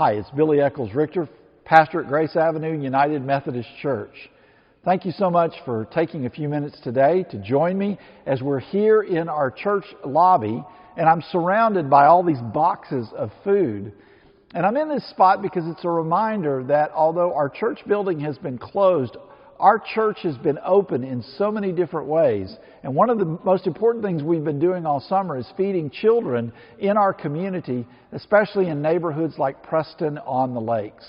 Hi, it's Billy Eccles Richter, pastor at Grace Avenue United Methodist Church. Thank you so much for taking a few minutes today to join me as we're here in our church lobby, and I'm surrounded by all these boxes of food. And I'm in this spot because it's a reminder that although our church building has been closed, our church has been open in so many different ways. And one of the most important things we've been doing all summer is feeding children in our community, especially in neighborhoods like Preston on the Lakes.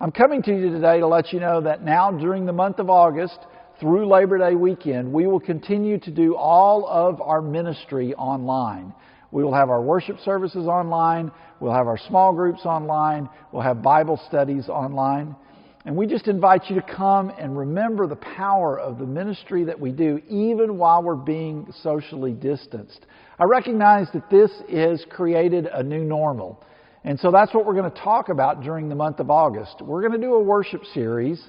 I'm coming to you today to let you know that now during the month of August through Labor Day weekend, we will continue to do all of our ministry online. We will have our worship services online, we'll have our small groups online, we'll have Bible studies online. And we just invite you to come and remember the power of the ministry that we do, even while we're being socially distanced. I recognize that this has created a new normal. And so that's what we're going to talk about during the month of August. We're going to do a worship series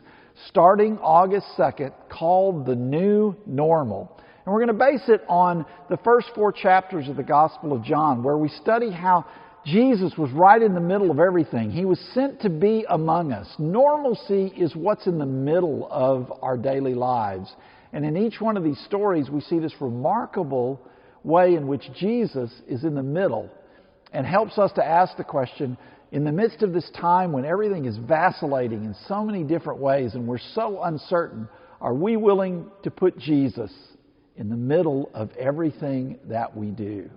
starting August 2nd called The New Normal. And we're going to base it on the first 4 chapters of the Gospel of John, where we study how Jesus was right in the middle of everything. He was sent to be among us. Normalcy is what's in the middle of our daily lives. And in each one of these stories, we see this remarkable way in which Jesus is in the middle and helps us to ask the question, in the midst of this time when everything is vacillating in so many different ways and we're so uncertain, are we willing to put Jesus in the middle of everything that we do?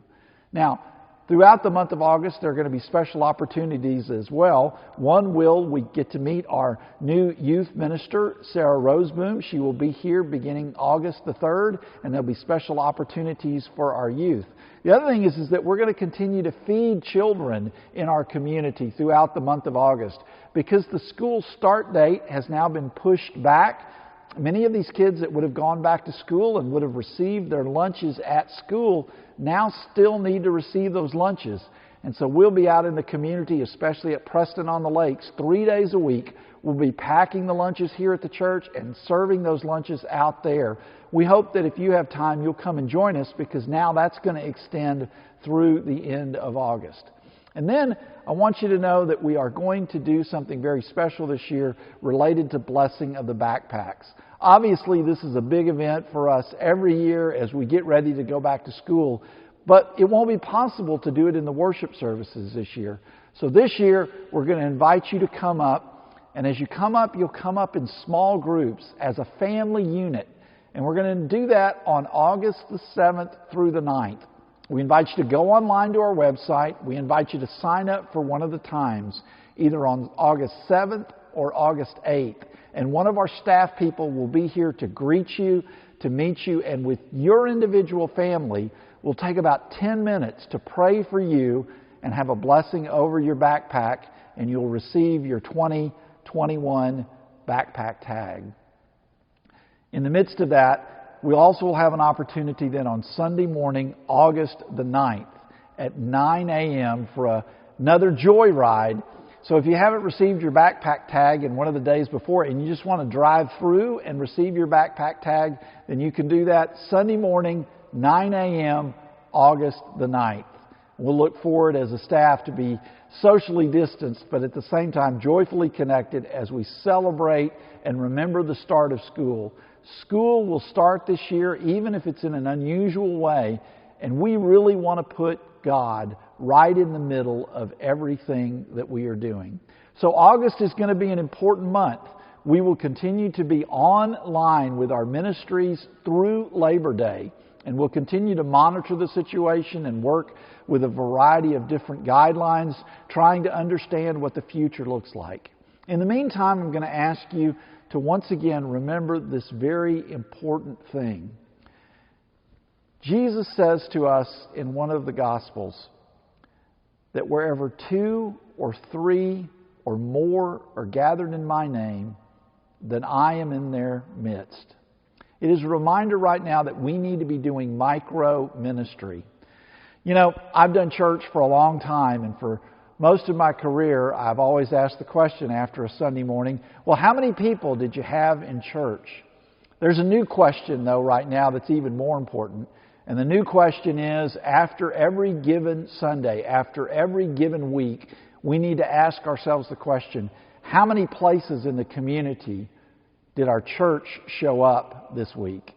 Now, throughout the month of August, there are going to be special opportunities as well. We get to meet our new youth minister, Sarah Roseboom. She will be here beginning August the 3rd, and there'll be special opportunities for our youth. The other thing is that we're going to continue to feed children in our community throughout the month of August. Because the school start date has now been pushed back, many of these kids that would have gone back to school and would have received their lunches at school now still need to receive those lunches. And so we'll be out in the community, especially at Preston on the Lakes, 3 days a week. We'll be packing the lunches here at the church and serving those lunches out there. We hope that if you have time, you'll come and join us, because now that's going to extend through the end of August. And then I want you to know that we are going to do something very special this year related to blessing of the backpacks. Obviously, this is a big event for us every year as we get ready to go back to school, but it won't be possible to do it in the worship services this year. So this year, we're going to invite you to come up, and as you come up, you'll come up in small groups as a family unit. And we're going to do that on August the 7th through the 9th. We invite you to go online to our website. We invite you to sign up for one of the times, either on August 7th or August 8th. And one of our staff people will be here to greet you, to meet you, and with your individual family, we'll take about 10 minutes to pray for you and have a blessing over your backpack, and you'll receive your 2021 backpack tag. In the midst of that, we also will have an opportunity then on Sunday morning, August the 9th at 9 a.m. for another joyride. So if you haven't received your backpack tag in one of the days before and you just want to drive through and receive your backpack tag, then you can do that Sunday morning, 9 a.m., August the 9th. We'll look forward as a staff to be socially distanced, but at the same time joyfully connected as we celebrate and remember the start of school. School will start this year, even if it's in an unusual way, and we really want to put God right in the middle of everything that we are doing. So August is going to be an important month. We will continue to be online with our ministries through Labor Day, and we'll continue to monitor the situation and work with a variety of different guidelines, trying to understand what the future looks like. In the meantime, I'm going to ask you to once again remember this very important thing. Jesus says to us in one of the Gospels that wherever 2 or 3 or more are gathered in my name, then I am in their midst. It is a reminder right now that we need to be doing micro ministry. You know, I've done church for a long time, and for most of my career, I've always asked the question after a Sunday morning, well, how many people did you have in church? There's a new question, though, right now that's even more important. And the new question is, after every given Sunday, after every given week, we need to ask ourselves the question, how many places in the community did our church show up this week?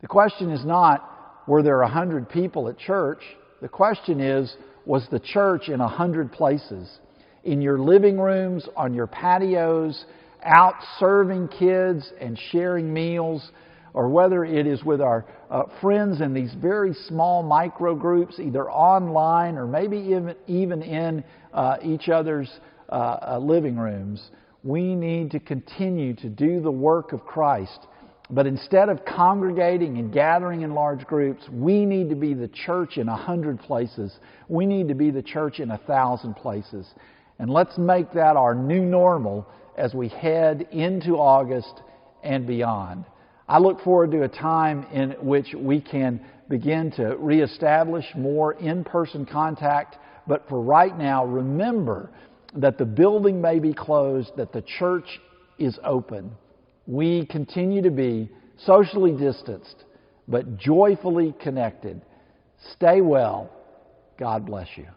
The question is not, were there 100 people at church? The question is, was the church in 100 places? In your living rooms, on your patios, out serving kids and sharing meals, or whether it is with our friends in these very small micro groups, either online or maybe even in each other's living rooms. We need to continue to do the work of Christ. But instead of congregating and gathering in large groups, we need to be the church in 100 places. We need to be the church in 1,000 places. And let's make that our new normal as we head into August and beyond. I look forward to a time in which we can begin to reestablish more in-person contact. But for right now, remember that the building may be closed, that the church is open. We continue to be socially distanced, but joyfully connected. Stay well. God bless you.